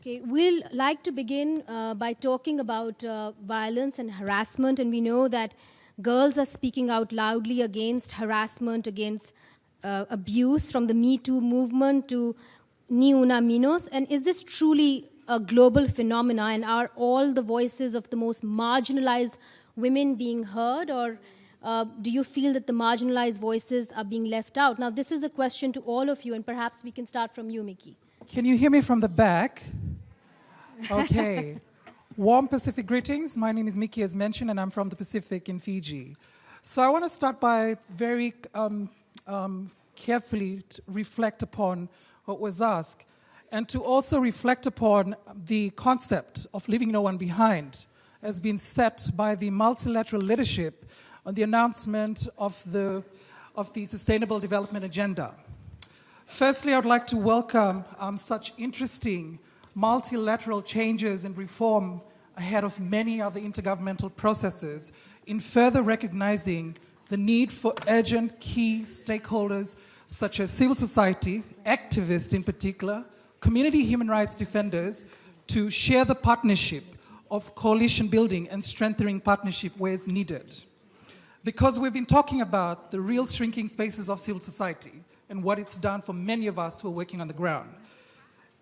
Okay, we'll like to begin by talking about violence and harassment, and we know that girls are speaking out loudly against harassment, against abuse, from the Me Too movement to Ni Una Menos. And is this truly a global phenomena, and are all the voices of the most marginalized women being heard, or do you feel that the marginalized voices are being left out? Now, this is a question to all of you, and perhaps we can start from you, Mickey. Can you hear me from the back? Okay. Warm Pacific greetings. My name is Mickey, as mentioned, and I'm from the Pacific in Fiji. So I want to start by very carefully to reflect upon what was asked, and to also reflect upon the concept of leaving no one behind has been set by the multilateral leadership on the announcement of the Sustainable Development Agenda. Firstly, I would like to welcome such interesting multilateral changes and reform ahead of many other intergovernmental processes in further recognizing the need for urgent key stakeholders such as civil society, activists in particular, community human rights defenders, to share the partnership of coalition building and strengthening partnership where it's needed. Because we've been talking about the real shrinking spaces of civil society and what it's done for many of us who are working on the ground.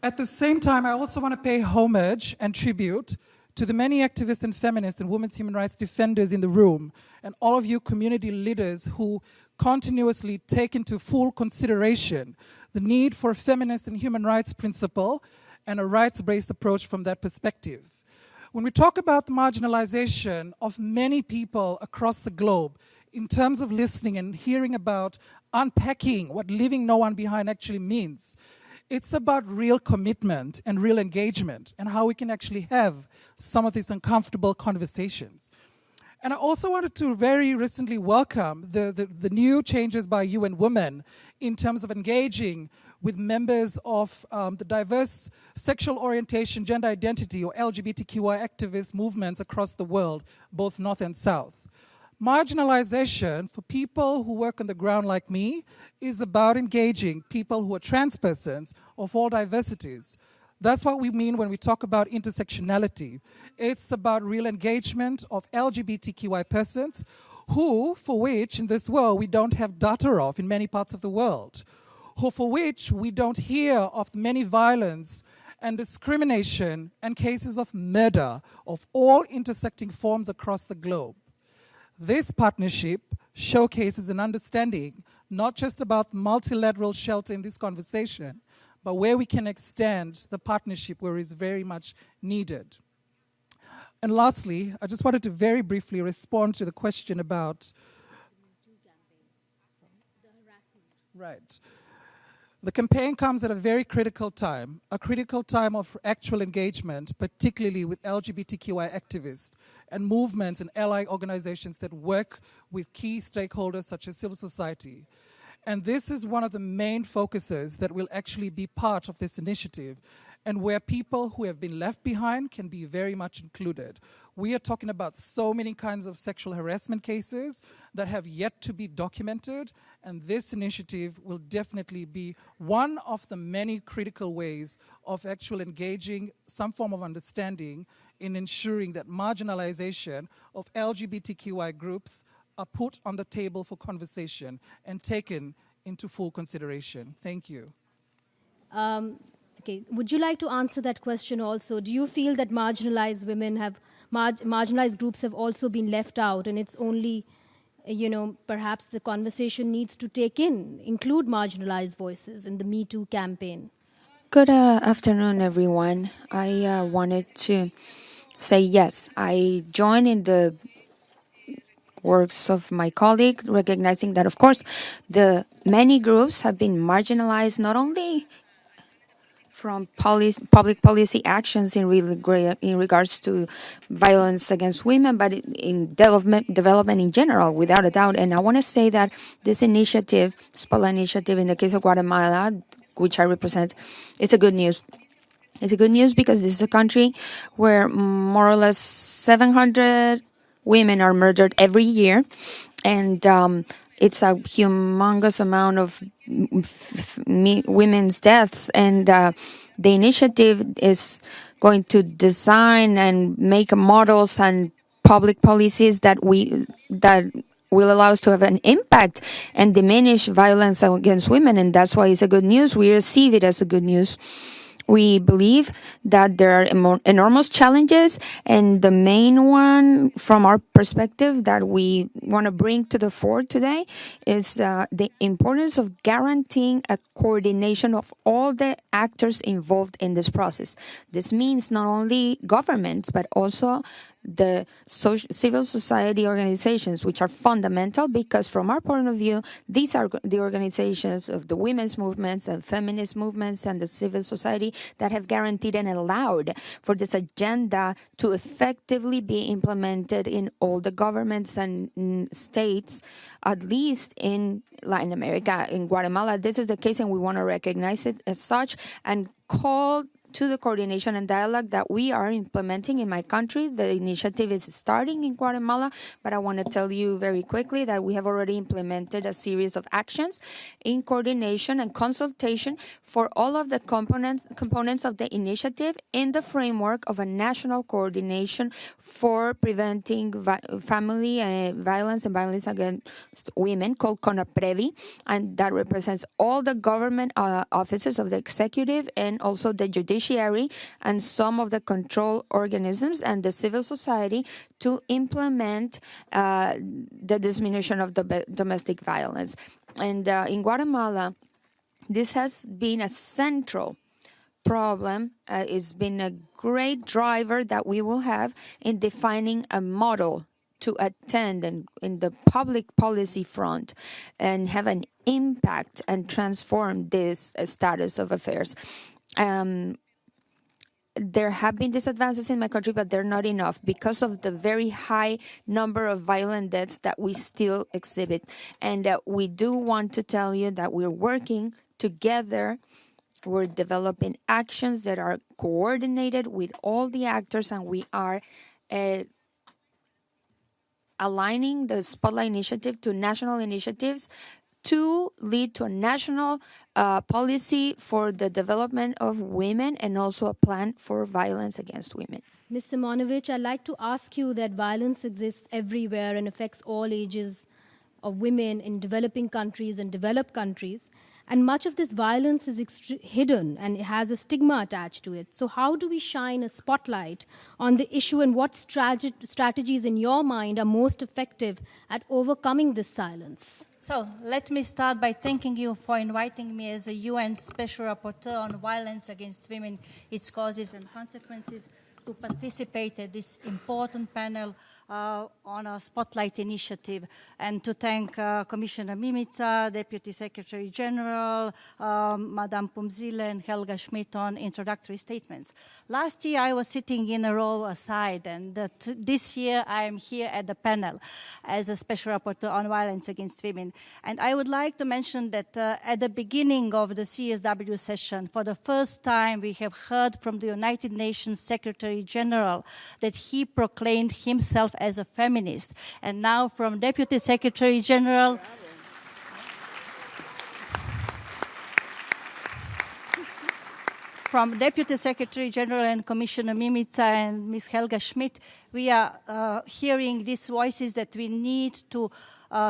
At the same time, I also want to pay homage and tribute to the many activists and feminists and women's human rights defenders in the room, and all of you community leaders who continuously take into full consideration the need for a feminist and human rights principle and a rights-based approach from that perspective. When we talk about the marginalization of many people across the globe, in terms of listening and hearing about unpacking what leaving no one behind actually means, it's about real commitment and real engagement and how we can actually have some of these uncomfortable conversations. And I also wanted to very recently welcome the new changes by UN Women in terms of engaging with members of the diverse sexual orientation, gender identity, or LGBTQI activist movements across the world, both North and South. Marginalization for people who work on the ground like me is about engaging people who are trans persons of all diversities. That's what we mean when we talk about intersectionality. It's about real engagement of LGBTQI persons for which in this world we don't have data of in many parts of the world, for which we don't hear of many violence and discrimination and cases of murder of all intersecting forms across the globe. This partnership showcases an understanding not just about multilateral shelter in this conversation, but where we can extend the partnership where it's very much needed. And lastly, I just wanted to very briefly respond to the question about the harassment. Right. The campaign comes at a very critical time of actual engagement, particularly with LGBTQI activists and movements and ally organizations that work with key stakeholders such as civil society. And this is one of the main focuses that will actually be part of this initiative, and where people who have been left behind can be very much included. We are talking about so many kinds of sexual harassment cases that have yet to be documented, and this initiative will definitely be one of the many critical ways of actually engaging some form of understanding in ensuring that marginalization of LGBTQI groups are put on the table for conversation and taken into full consideration. Thank you. Okay, would you like to answer that question also? Do you feel that marginalized women have, marginalized groups have also been left out, and it's only, perhaps the conversation needs to include marginalized voices in the Me Too campaign? Good afternoon, everyone. I wanted to say yes. I join in the works of my colleague, recognizing that, of course, the many groups have been marginalized not only from public policy actions in regards to violence against women, but in development in general, without a doubt. And I want to say that this initiative, SPOLA initiative, in the case of Guatemala, which I represent, it's a good news. It's a good news because this is a country where more or less 700 women are murdered every year, and it's a humongous amount of women's deaths, and The initiative is going to design and make models and public policies that will allow us to have an impact and diminish violence against women. And that's why it's a good news. We receive it as a good news. We believe that there are enormous challenges, and the main one from our perspective that we want to bring to the fore today is the importance of guaranteeing a coordination of all the actors involved in this process. This means not only governments, but also the civil society organizations, which are fundamental because from our point of view, these are the organizations of the women's movements and feminist movements and the civil society that have guaranteed and allowed for this agenda to effectively be implemented in all the governments and states, at least in Latin America. In Guatemala, this is the case, and we want to recognize it as such and call to the coordination and dialogue that we are implementing in my country. The initiative is starting in Guatemala, but I want to tell you very quickly that we have already implemented a series of actions in coordination and consultation for all of the components of the initiative in the framework of a national coordination for preventing family violence and violence against women called CONAPREVI, and that represents all the government offices of the executive and also the judiciary and some of the control organisms and the civil society to implement the diminution of the domestic violence. And in Guatemala, this has been a central problem. It's been a great driver that we will have in defining a model to attend and in the public policy front and have an impact and transform this status of affairs. There have been these advances in my country, but they're not enough because of the very high number of violent deaths that we still exhibit. And we do want to tell you that we're working together. We're developing actions that are coordinated with all the actors, and we are aligning the Spotlight Initiative to national initiatives to lead to a national policy for the development of women and also a plan for violence against women. Ms. Simonovich, I'd like to ask you that violence exists everywhere and affects all ages of women in developing countries and developed countries. And much of this violence is hidden and it has a stigma attached to it. So how do we shine a spotlight on the issue, and what strategies in your mind are most effective at overcoming this silence? So let me start by thanking you for inviting me as a UN Special Rapporteur on violence against women, its causes and consequences, to participate at this important panel on our Spotlight initiative, and to thank Commissioner Mimica, Deputy Secretary General, Madame Pumzile and Helga Schmidt on introductory statements. Last year I was sitting in a row aside, and this year I am here at the panel as a Special Rapporteur on violence against women. And I would like to mention that at the beginning of the CSW session, for the first time we have heard from the United Nations Secretary General that he proclaimed himself as a feminist. And now from Deputy Secretary General, from Deputy Secretary General and Commissioner Mimica and Ms. Helga Schmidt, we are hearing these voices that we need to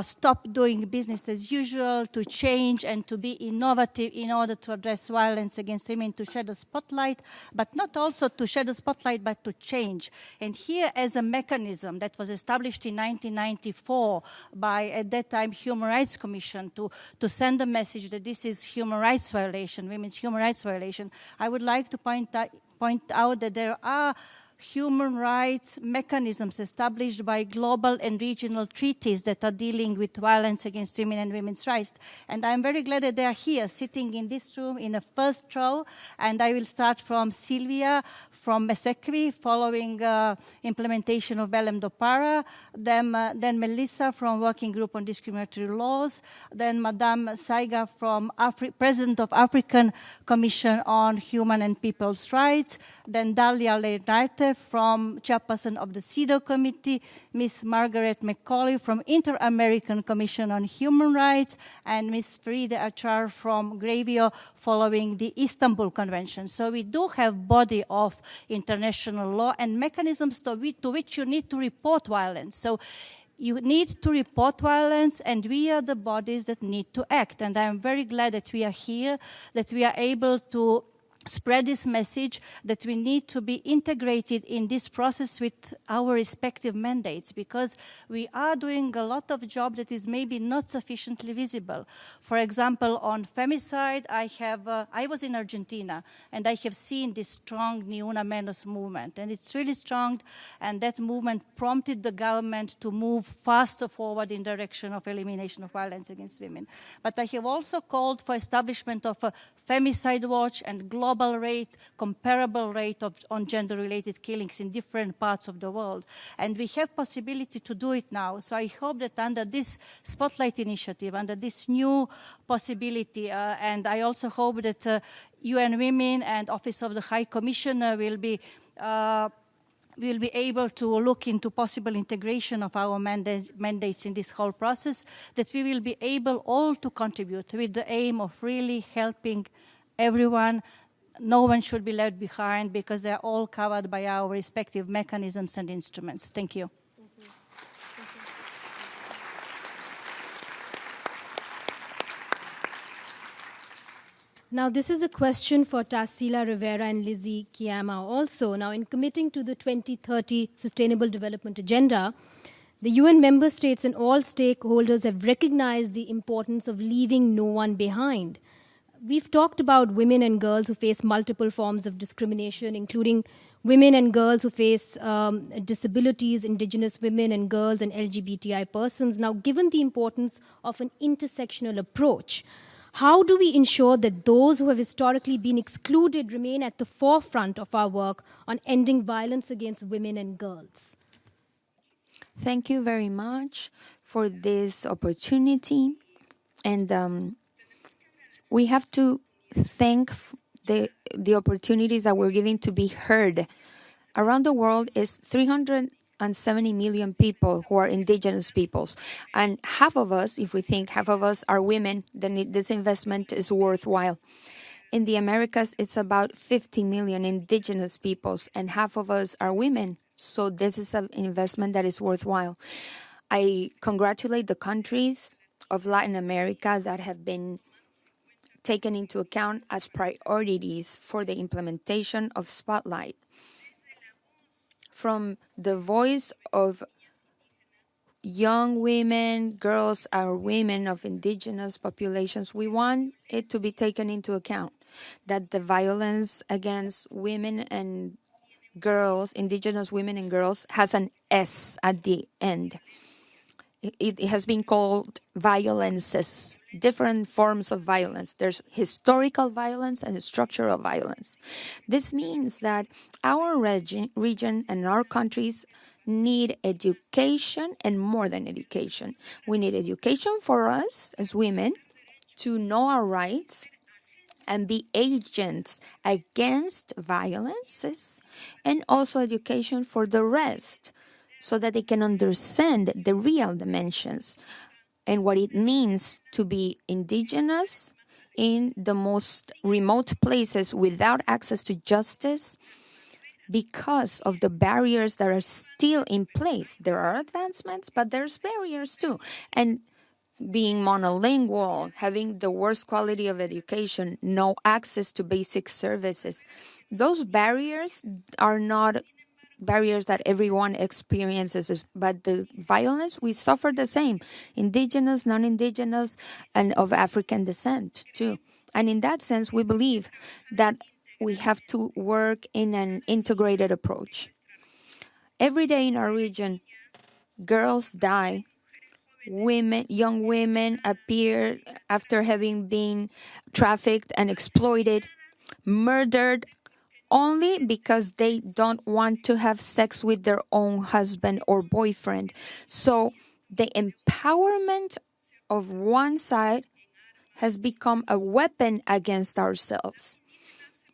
stop doing business as usual, to change and to be innovative in order to address violence against women, to shed a spotlight, but not also to shed a spotlight, but to change. And here, as a mechanism that was established in 1994 by, at that time, Human Rights Commission to send a message that this is human rights violation, women's human rights violation, I would like to point out that there are human rights mechanisms established by global and regional treaties that are dealing with violence against women and women's rights. And I'm very glad that they are here, sitting in this room in the first row. And I will start from Silvia, from Mesekwi, following implementation of Belém do Pará, then Melissa from Working Group on Discriminatory Laws, then Madame Saiga from President of African Commission on Human and People's Rights, then Dalia Leonarte Joseph, from chairperson of the CEDAW Committee, Ms. Margaret McCauley from Inter-American Commission on Human Rights, and Ms. Frida Achar from Gravio following the Istanbul Convention. So we do have body of international law and mechanisms to which you need to report violence. So you need to report violence, and we are the bodies that need to act. And I'm very glad that we are here, that we are able to spread this message that we need to be integrated in this process with our respective mandates, because we are doing a lot of job that is maybe not sufficiently visible. For example, on femicide, I was in Argentina, and I have seen this strong Ni Una Menos movement, and it's really strong, and that movement prompted the government to move faster forward in direction of elimination of violence against women. But I have also called for establishment of a femicide watch and global comparable rate on gender-related killings in different parts of the world. And we have possibility to do it now. So I hope that under this Spotlight initiative, under this new possibility, and I also hope that UN Women and Office of the High Commissioner will be able to look into possible integration of our mandates in this whole process, that we will be able all to contribute with the aim of really helping everyone. No one should be left behind, because they're all covered by our respective mechanisms and instruments. Thank you. Now, this is a question for Tarsila Rivera and Lizzie Kiama also. Now, in committing to the 2030 Sustainable Development Agenda, the UN member states and all stakeholders have recognized the importance of leaving no one behind. We've talked about women and girls who face multiple forms of discrimination, including women and girls who face disabilities, indigenous women and girls, and LGBTI persons. Now, given the importance of an intersectional approach, how do we ensure that those who have historically been excluded remain at the forefront of our work on ending violence against women and girls? Thank you very much for this opportunity. And we have to thank the opportunities that we're giving to be heard. Around the world is 370 million people who are indigenous peoples. And half of us, if we think half of us are women, then this investment is worthwhile. In the Americas, it's about 50 million indigenous peoples, and half of us are women. So this is an investment that is worthwhile. I congratulate the countries of Latin America that have been taken into account as priorities for the implementation of Spotlight. From the voice of young women, girls, or women of indigenous populations, we want it to be taken into account that the violence against women and girls, indigenous women and girls, has an S at the end. It has been called violences, different forms of violence. There's historical violence and structural violence. This means that our region and our countries need education, and more than education. We need education for us as women to know our rights and be agents against violences, and also education for the rest, so that they can understand the real dimensions and what it means to be indigenous in the most remote places without access to justice because of the barriers that are still in place. There are advancements, but there's barriers too. And being monolingual, having the worst quality of education, no access to basic services, those barriers are not barriers that everyone experiences, but the violence, we suffer the same. Indigenous, non-indigenous, and of African descent too. And in that sense, we believe that we have to work in an integrated approach. Every day in our region, girls die. Young women appear after having been trafficked and exploited, murdered, only because they don't want to have sex with their own husband or boyfriend. So the empowerment of one side has become a weapon against ourselves.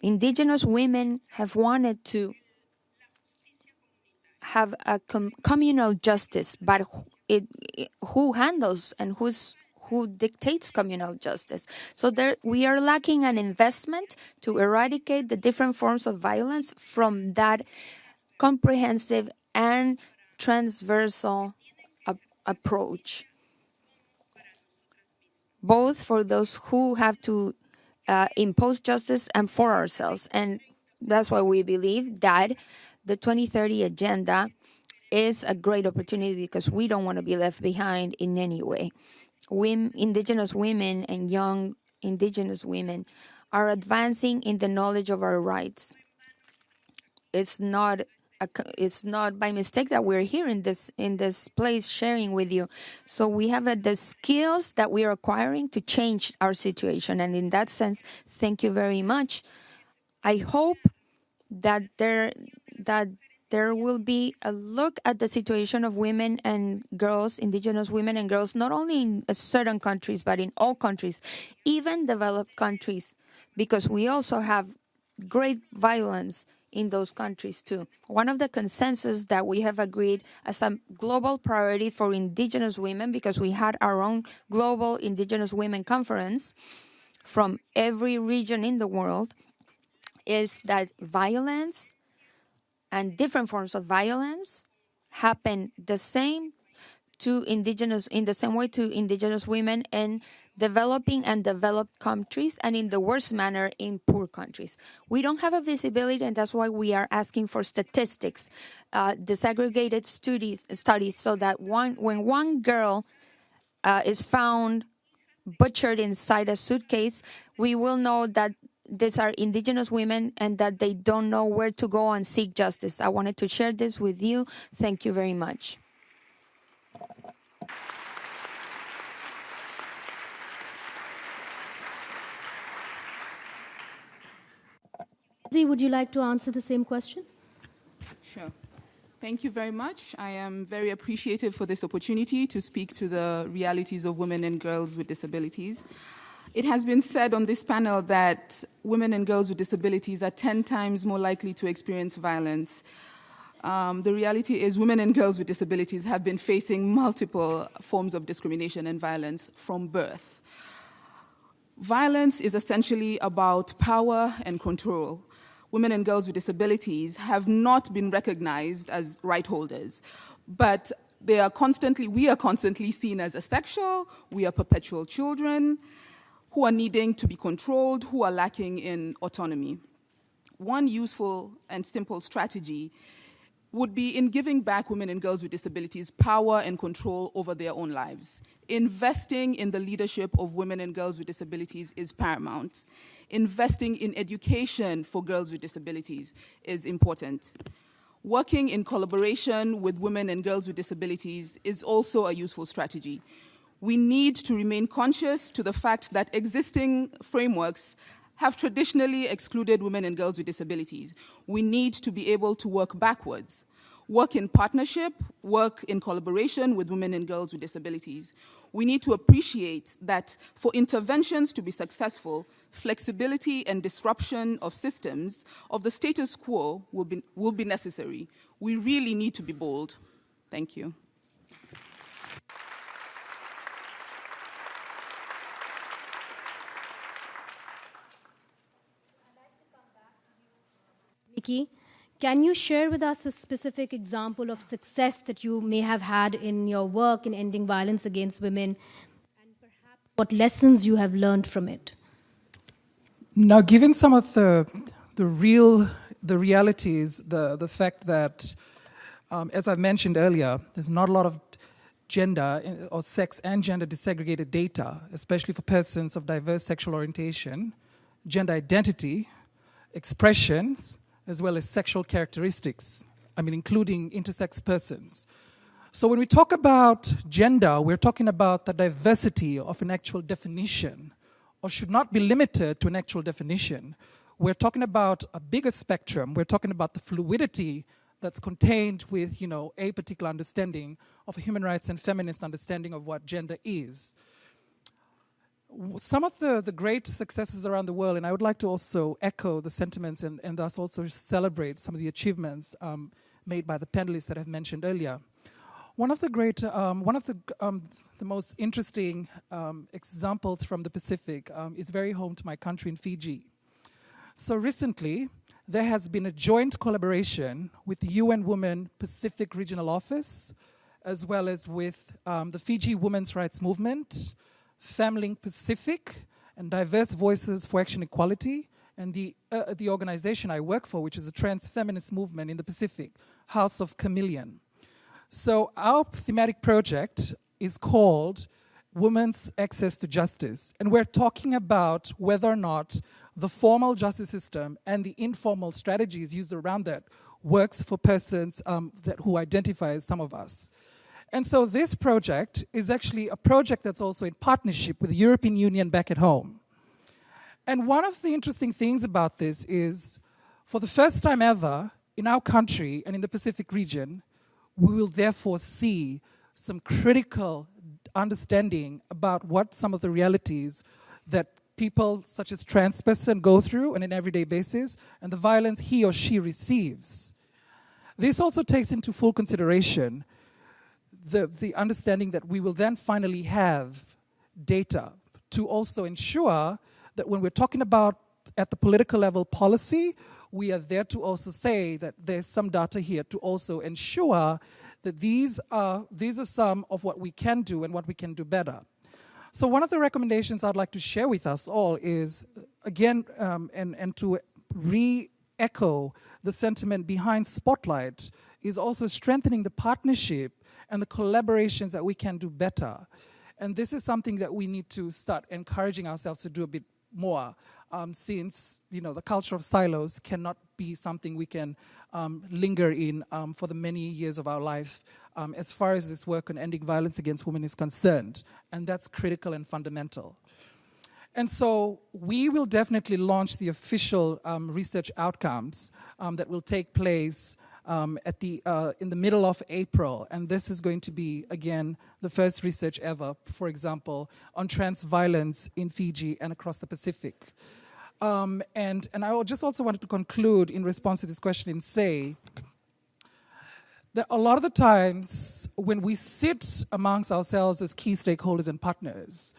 Indigenous women have wanted to have a communal justice, but who handles and who dictates communal justice? So there, we are lacking an investment to eradicate the different forms of violence from that comprehensive and transversal approach, both for those who have to impose justice and for ourselves. And that's why we believe that the 2030 agenda is a great opportunity, because we don't want to be left behind in any way. Indigenous women and young Indigenous women are advancing in the knowledge of our rights. It's not by mistake that we're here in this place sharing with you. So we have the skills that we are acquiring to change our situation, and in that sense, thank you very much. I hope that there will be a look at the situation of women and girls, Indigenous women and girls, not only in certain countries, but in all countries, even developed countries, because we also have great violence in those countries too. One of the consensus that we have agreed as a global priority for Indigenous women, because we had our own global Indigenous Women Conference from every region in the world, is that violence and different forms of violence happen the same to in the same way to Indigenous women in developing and developed countries, and in the worst manner in poor countries. We don't have a visibility, and that's why we are asking for statistics, disaggregated studies, so that when one girl is found butchered inside a suitcase, we will know that these are Indigenous women and that they don't know where to go and seek justice. I wanted to share this with you. Thank you very much. Would you like to answer the same question? Sure. Thank you very much. I am very appreciative for this opportunity to speak to the realities of women and girls with disabilities. It has been said on this panel that women and girls with disabilities are 10 times more likely to experience violence. The reality is women and girls with disabilities have been facing multiple forms of discrimination and violence from birth. Violence is essentially about power and control. Women and girls with disabilities have not been recognized as right holders, but we are constantly seen as asexual, we are perpetual children who are needing to be controlled, who are lacking in autonomy. One useful and simple strategy would be in giving back women and girls with disabilities power and control over their own lives. Investing in the leadership of women and girls with disabilities is paramount. Investing in education for girls with disabilities is important. Working in collaboration with women and girls with disabilities is also a useful strategy. We need to remain conscious to the fact that existing frameworks have traditionally excluded women and girls with disabilities. We need to be able to work backwards, work in partnership, work in collaboration with women and girls with disabilities. We need to appreciate that for interventions to be successful, flexibility and disruption of systems of the status quo will be necessary. We really need to be bold. Thank you. Nikki, can you share with us a specific example of success that you may have had in your work in ending violence against women, and perhaps what lessons you have learned from it? Now, given some of the realities, the fact that, as I mentioned earlier, there's not a lot of gender or sex and gender disaggregated data, especially for persons of diverse sexual orientation, gender identity, expressions, as well as sexual characteristics, including intersex persons. So when we talk about gender, we're talking about the diversity of an actual definition, or should not be limited to an actual definition. We're talking about a bigger spectrum. We're talking about the fluidity that's contained with, a particular understanding of a human rights and feminist understanding of what gender is. Some of the great successes around the world, and I would like to also echo the sentiments and thus also celebrate some of the achievements made by the panelists that I've mentioned earlier. One of the most interesting examples from the Pacific is very home to my country in Fiji. So recently, there has been a joint collaboration with the UN Women Pacific Regional Office, as well as with the Fiji Women's Rights Movement, FemLink Pacific, and Diverse Voices for Action Equality, and the organization I work for, which is a trans feminist movement in the Pacific, House of Chameleon. So our thematic project is called Women's Access to Justice, and we're talking about whether or not the formal justice system and the informal strategies used around that works for persons who identify as some of us. And so this project is actually a project that's also in partnership with the European Union back at home. And one of the interesting things about this is, for the first time ever in our country and in the Pacific region, we will therefore see some critical understanding about what some of the realities that people such as trans person go through on an everyday basis and the violence he or she receives. This also takes into full consideration the understanding that we will then finally have data to also ensure that when we're talking about at the political level policy, we are there to also say that there's some data here to also ensure that these are some of what we can do and what we can do better. So one of the recommendations I'd like to share with us all is, again, and to re-echo the sentiment behind Spotlight, is also strengthening the partnership and the collaborations that we can do better. And this is something that we need to start encouraging ourselves to do a bit more, since the culture of silos cannot be something we can linger in for the many years of our life as far as this work on ending violence against women is concerned. And that's critical and fundamental. And so we will definitely launch the official research outcomes that will take place in the middle of April. And this is going to be, again, the first research ever, for example, on trans violence in Fiji and across the Pacific. And I just also wanted to conclude in response to this question and say that a lot of the times when we sit amongst ourselves as key stakeholders and partners,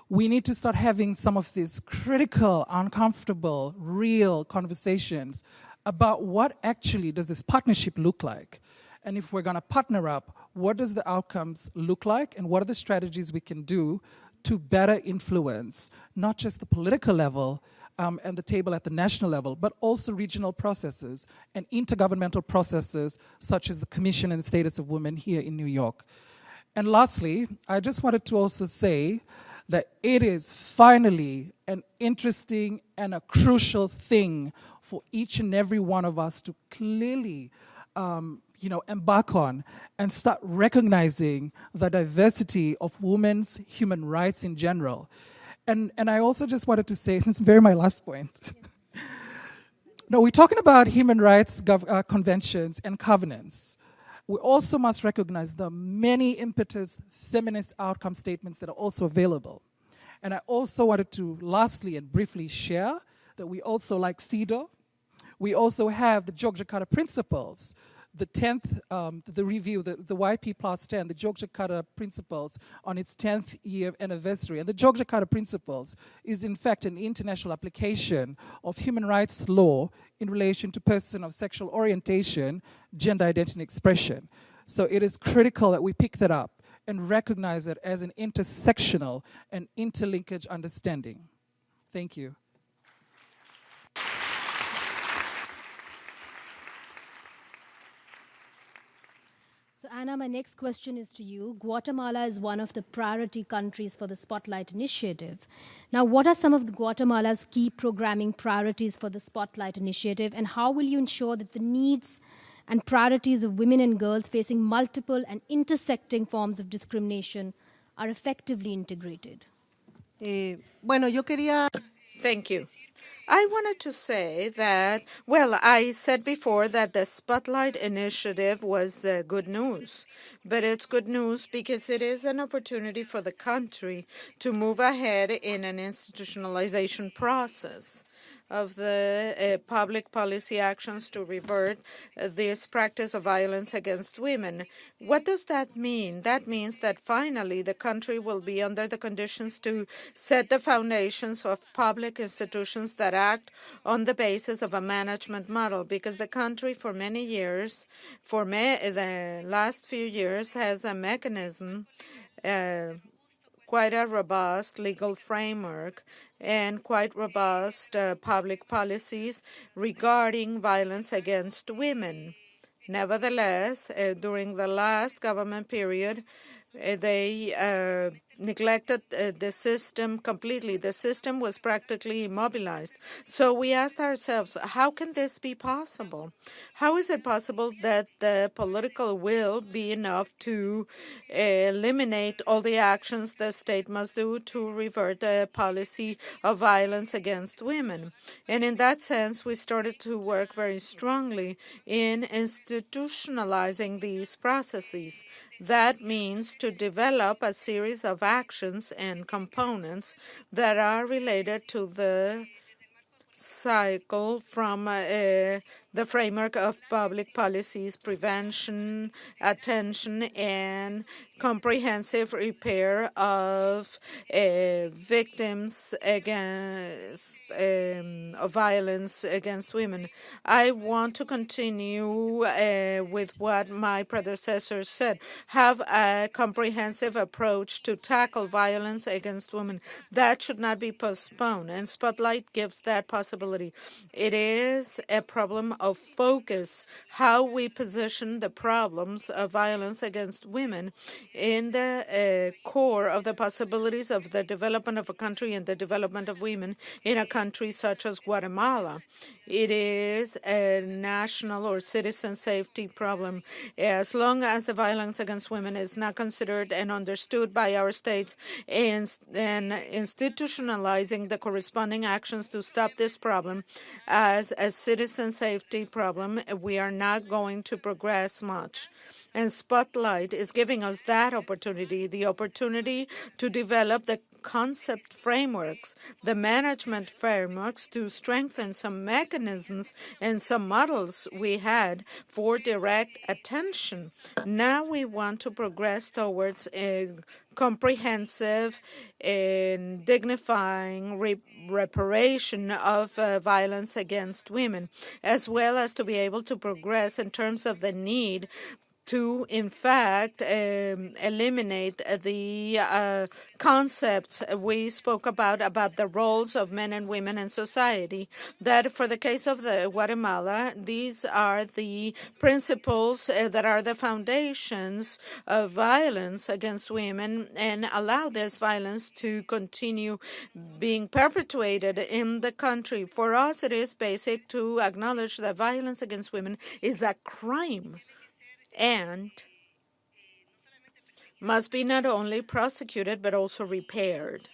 we need to start having some of these critical, uncomfortable, real conversations about what actually does this partnership look like. And if we're going to partner up, what does the outcomes look like, and what are the strategies we can do to better influence not just the political level and the table at the national level, but also regional processes and intergovernmental processes such as the Commission on the Status of Women here in New York. And lastly, I just wanted to also say that it is finally an interesting and a crucial thing for each and every one of us to clearly embark on and start recognizing the diversity of women's human rights in general. And I also just wanted to say, this is my last point. No, we're talking about human rights conventions and covenants. We also must recognize the many impetus feminist outcome statements that are also available. And I also wanted to lastly and briefly share that we also, like CEDAW, we also have the Yogyakarta Principles, the 10th, the review, the YP plus 10, the Yogyakarta Principles on its 10th year anniversary. And the Yogyakarta Principles is in fact an international application of human rights law in relation to person of sexual orientation, gender identity and expression. So it is critical that we pick that up and recognize it as an intersectional and interlinkage understanding. Thank you. So Anna, my next question is to you. Guatemala is one of the priority countries for the Spotlight Initiative. Now, what are some of Guatemala's key programming priorities for the Spotlight Initiative, and how will you ensure that the needs and priorities of women and girls facing multiple and intersecting forms of discrimination are effectively integrated? Thank you. I wanted to say that, well, I said before that the Spotlight Initiative was good news, but it's good news because it is an opportunity for the country to move ahead in an institutionalization process. of the public policy actions to revert this practice of violence against women. What does that mean? That means that finally the country will be under the conditions to set the foundations of public institutions that act on the basis of a management model, because the country for many years, the last few years, has a mechanism, quite a robust legal framework and quite robust public policies regarding violence against women. Nevertheless, during the last government period, they neglected the system completely. The system was practically immobilized. So we asked ourselves, how can this be possible? How is it possible that the political will be enough to eliminate all the actions the state must do to revert the policy of violence against women? And in that sense, we started to work very strongly in institutionalizing these processes. That means to develop a series of actions and components that are related to the cycle from the framework of public policies, prevention, attention, and comprehensive repair of victims against of violence against women. I want to continue with what my predecessors said, have a comprehensive approach to tackle violence against women. That should not be postponed, and Spotlight gives that possibility. It is a problem of focus, how we position the problems of violence against women in the core of the possibilities of the development of a country and the development of women in a country such as Guatemala. It is a national or citizen safety problem. As long as the violence against women is not considered and understood by our states and institutionalizing the corresponding actions to stop this problem as a citizen safety problem, we are not going to progress much. And Spotlight is giving us that opportunity, the opportunity to develop the concept frameworks, the management frameworks, to strengthen some mechanisms and some models we had for direct attention. Now we want to progress towards a comprehensive and dignifying reparation of violence against women, as well as to be able to progress in terms of the need to, in fact, eliminate the concepts we spoke about the roles of men and women in society. That for the case of the Guatemala, these are the principles that are the foundations of violence against women and allow this violence to continue being perpetuated in the country. For us, it is basic to acknowledge that violence against women is a crime and must be not only prosecuted but also repaired.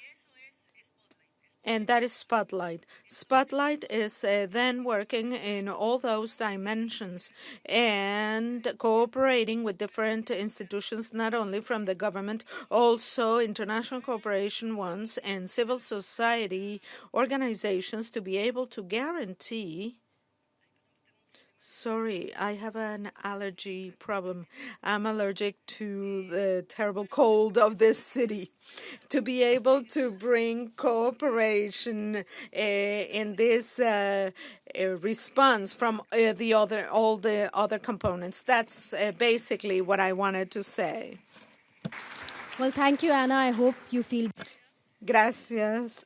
And that is Spotlight. Spotlight is then working in all those dimensions and cooperating with different institutions, not only from the government, also international cooperation ones and civil society organizations to be able to guarantee. Sorry, I have an allergy problem. I'm allergic to the terrible cold of this city. To be able to bring cooperation in this response from all the other components. That's basically what I wanted to say. Well, thank you, Anna. I hope you feel. Gracias.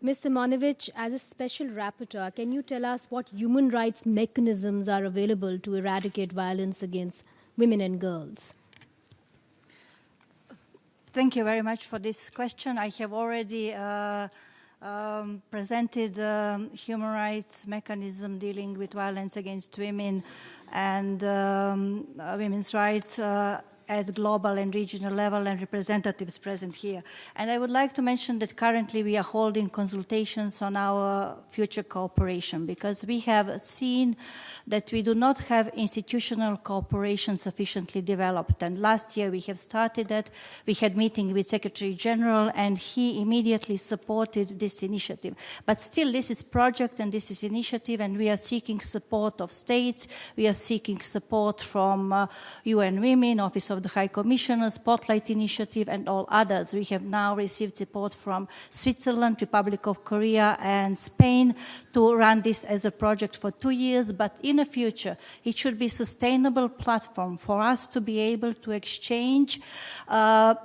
Ms. Simonovic, as a special rapporteur, can you tell us what human rights mechanisms are available to eradicate violence against women and girls? Thank you very much for this question. I have already presented human rights mechanism dealing with violence against women and women's rights at global and regional level and representatives present here. And I would like to mention that currently we are holding consultations on our future cooperation because we have seen that we do not have institutional cooperation sufficiently developed. And last year we have started that. We had meeting with Secretary General and he immediately supported this initiative. But still this is project and this is initiative and we are seeking support of states. We are seeking support from UN Women, Office of the High Commissioner, Spotlight Initiative, and all others. We have now received support from Switzerland, Republic of Korea, and Spain to run this as a project for 2 years. But in the future, it should be a sustainable platform for us to be able to exchange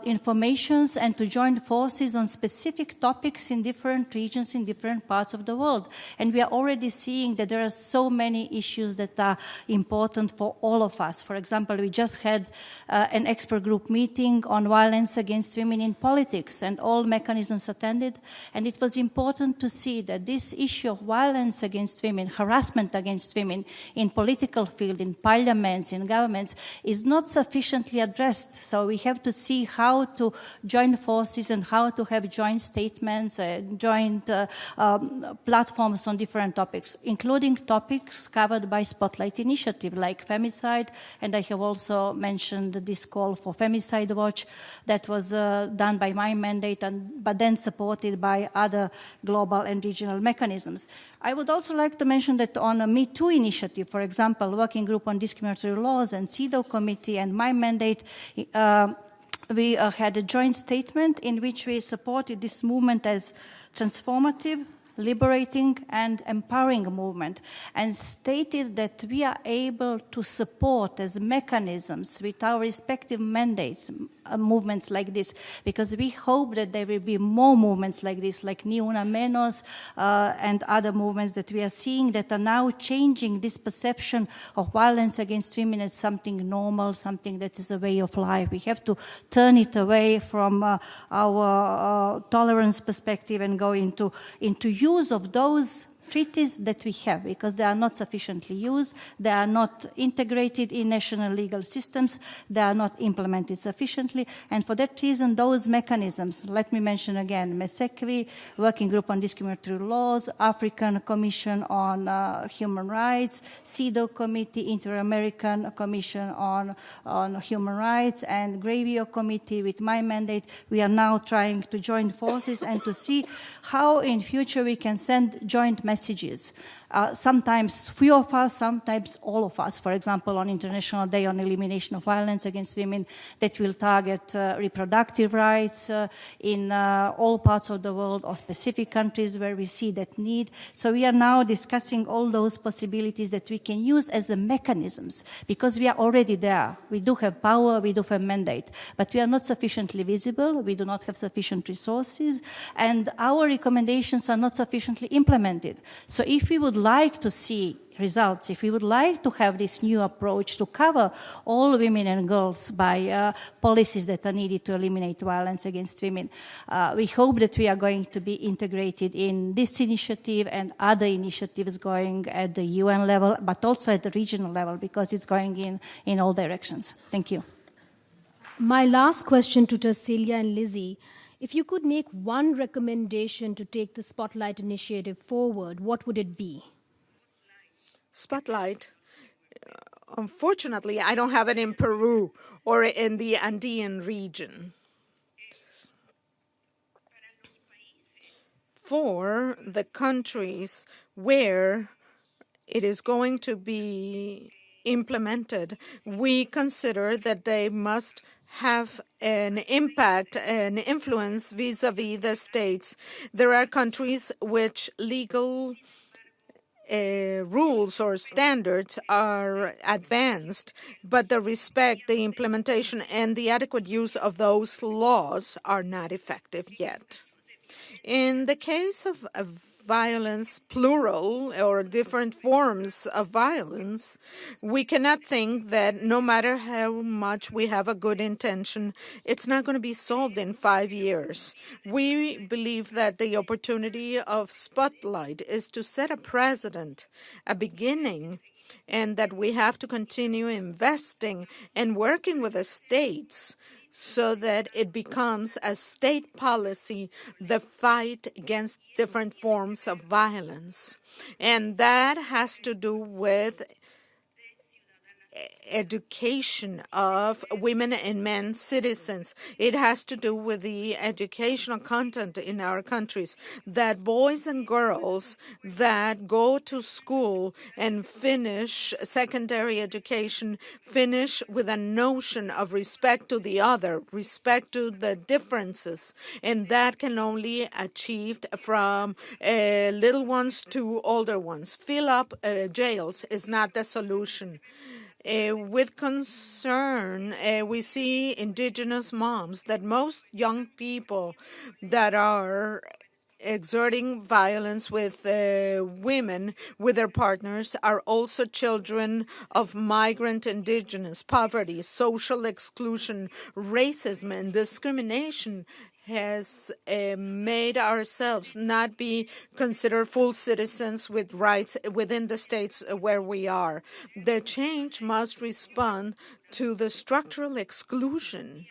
informations and to join forces on specific topics in different regions, in different parts of the world. And we are already seeing that there are so many issues that are important for all of us. For example, we just had an expert group meeting on violence against women in politics, and all mechanisms attended. And it was important to see that this issue of violence against women, harassment against women in political field, in parliaments, in governments, is not sufficiently addressed. So we have to see how to join forces and how to have joint statements, joint platforms on different topics, including topics covered by Spotlight Initiative, like femicide, and I have also mentioned this call for Femicide Watch that was done by my mandate, but then supported by other global and regional mechanisms. I would also like to mention that on a Me Too initiative, for example, Working Group on Discriminatory Laws and CEDAW Committee and my mandate, we had a joint statement in which we supported this movement as transformative, liberating and empowering movement, and stated that we are able to support as mechanisms with our respective mandates movements like this, because we hope that there will be more movements like this, like Ni Una Menos and other movements that we are seeing that are now changing this perception of violence against women as something normal, something that is a way of life. We have to turn it away from our tolerance perspective and go into use of those treaties that we have, because they are not sufficiently used, they are not integrated in national legal systems, they are not implemented sufficiently, and for that reason, those mechanisms, let me mention again, MESECVI, Working Group on Discriminatory Laws, African Commission on Human Rights, CEDAW Committee, Inter-American Commission on Human Rights, and GRAVIO Committee with my mandate, we are now trying to join forces and to see how in future we can send joint messages. Sometimes few of us, sometimes all of us. For example, on International Day on Elimination of Violence Against Women, that will target reproductive rights in all parts of the world or specific countries where we see that need. So we are now discussing all those possibilities that we can use as the mechanisms, because we are already there. We do have power, we do have mandate, but we are not sufficiently visible, we do not have sufficient resources, and our recommendations are not sufficiently implemented. So if we would like to see results, if we would like to have this new approach to cover all women and girls by policies that are needed to eliminate violence against women, we hope that we are going to be integrated in this initiative and other initiatives going at the UN level, but also at the regional level, because it's going in all directions. Thank you. My last question to Tarsila and Lizzie: if you could make one recommendation to take the Spotlight initiative forward, what would it be? Spotlight. Unfortunately, I don't have it in Peru or in the Andean region. For the countries where it is going to be implemented, we consider that they must have an impact and influence vis-a-vis the states. There are countries which legal rules or standards are advanced, but the respect, the implementation, and the adequate use of those laws are not effective yet. In the case of violence, plural or different forms of violence, we cannot think that no matter how much we have a good intention, it's not going to be solved in 5 years. We believe that the opportunity of Spotlight is to set a precedent, a beginning and that we have to continue investing and working with the states so that it becomes a state policy, the fight against different forms of violence. And that has to do with education of women and men citizens. It has to do with the educational content in our countries, that boys and girls that go to school and finish secondary education finish with a notion of respect to the other, respect to the differences, and that can only achieved from little ones to older ones. Fill up jails is not the solution. With concern, we see indigenous moms that most young people that are exerting violence with women, with their partners, are also children of migrant indigenous. Poverty, social exclusion, racism, and discrimination has made ourselves not be considered full citizens with rights within the states where we are. The change must respond to the structural exclusion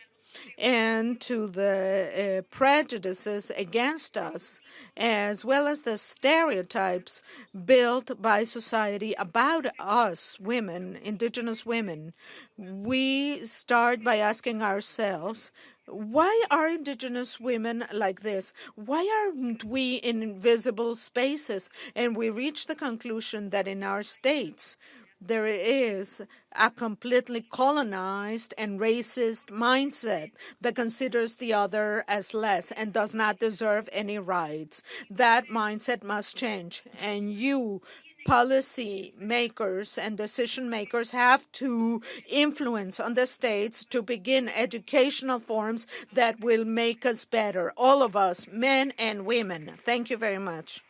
and to the prejudices against us, as well as the stereotypes built by society about us women, indigenous women. We start by asking ourselves, why are indigenous women like this? Why aren't we in invisible spaces? And we reach the conclusion that in our states, there is a completely colonized and racist mindset that considers the other as less and does not deserve any rights. That mindset must change. And you, policy makers and decision makers, have to influence on the states to begin educational forms that will make us better, all of us, men and women. Thank you very much.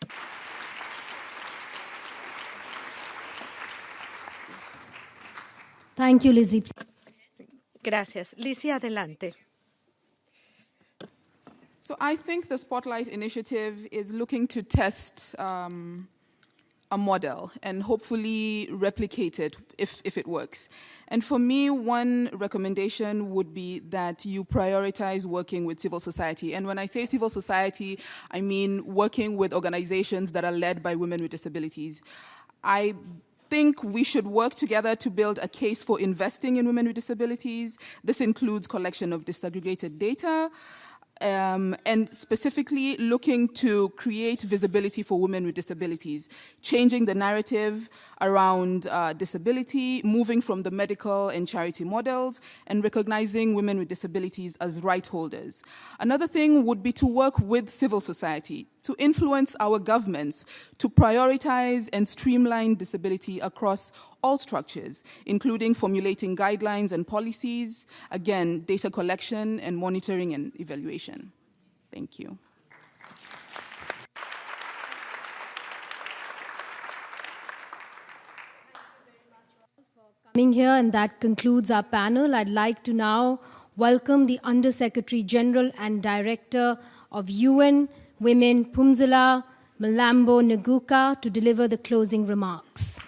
Thank you, Lizzie. Gracias. Lizzie, adelante. So I think the Spotlight Initiative is looking to test a model and hopefully replicate it if it works. And for me, one recommendation would be that you prioritize working with civil society. And when I say civil society, I mean working with organizations that are led by women with disabilities. I think we should work together to build a case for investing in women with disabilities. This includes collection of disaggregated data, and specifically looking to create visibility for women with disabilities, changing the narrative around disability, moving from the medical and charity models, and recognizing women with disabilities as right holders. Another thing would be to work with civil society, to influence our governments, to prioritize and streamline disability across all structures, including formulating guidelines and policies, again, data collection and monitoring and evaluation. Thank you. Coming here, and that concludes our panel. I'd like to now welcome the Undersecretary General and Director of UN Women, Phumzile Mlambo Nguka, to deliver the closing remarks.